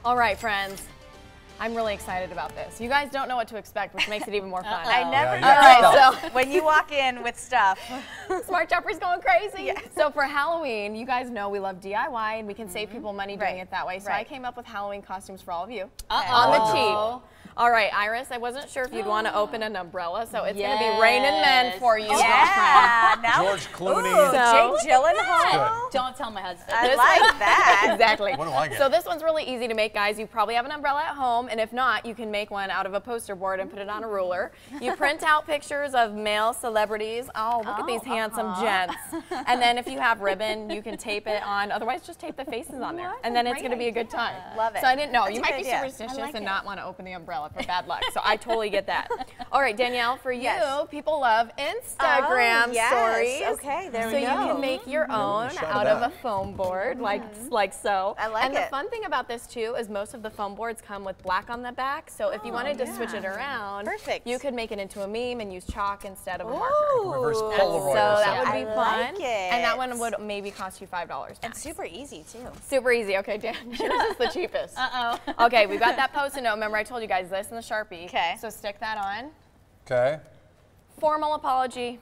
All right, friends. I'm really excited about this. You guys don't know what to expect, which makes it even more fun. I never know. All right, so when you walk in with stuff. Smart Shopper's going crazy. Yeah. So for Halloween, you guys know we love DIY and we can save people money doing it that way. So I came up with Halloween costumes for all of you on the cheap. All right, Iris, I wasn't sure if you'd want to open an umbrella, so it's going to be raining men for you. Yeah. Now George Clooney. Jake Gyllenhaal. Don't tell my husband. I like that. Exactly. What do I get? So this one's really easy to make, guys. You probably have an umbrella at home, and if not, you can make one out of a poster board and put it on a ruler. You print out pictures of male celebrities. Oh, look at these handsome gents. And then if you have ribbon, you can tape it on. Otherwise, just tape the faces on there, and then it's going to be a good time. Love it. So I didn't know. That's You a might good be idea. superstitious and not want to open the umbrella for bad luck. So I totally get that. All right, Danielle, for you, people love Instagram stories. Okay, there so we go. you can make your own out of a foam board, like so. I like and it. the fun thing about this too is most of the foam boards come with black on the back. So if you wanted to switch it around, you could make it into a meme and use chalk instead of a marker. Reverse So Polaroid. that would be I fun. like it. And that one would maybe cost you $5 And max. super easy too. Super easy. Okay, Dan, yours is the cheapest. Okay, we've got that Post-it note. Remember I told you guys this and the Sharpie. Okay. So stick that on. Okay. Formal apology.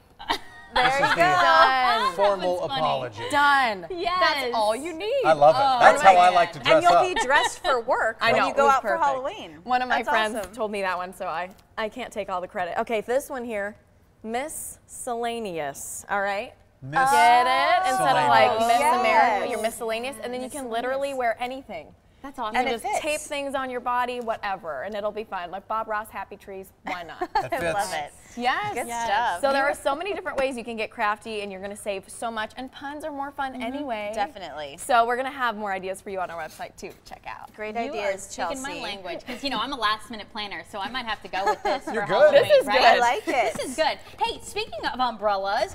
This is the Done. formal apology. Done. Yes. That's all you need. I love it. That's how I like to dress And you'll up. be dressed for work I when know, you it go was out perfect. for Halloween. One of my That's friends awesome. told me that one, so I can't take all the credit. Okay, this one here, miscellaneous, all right? Get it? Instead of like Miss Yes. America, you're miscellaneous, and then you can literally wear anything. That's awesome. And You it just tape fits. things on your body, whatever, and it'll be fun. Like Bob Ross, Happy Trees, why not? That fits. I love it. Yes. Good stuff. So there are so many different ways you can get crafty, and you're going to save so much, and puns are more fun anyway. Definitely. So we're going to have more ideas for you on our website too. Check out. Great You are ideas, speaking Chelsea. my language, because I'm a last-minute planner, so I might have to go with this You're for good. Halloween, This is right? good. I like it. This is good. Hey, speaking of umbrellas,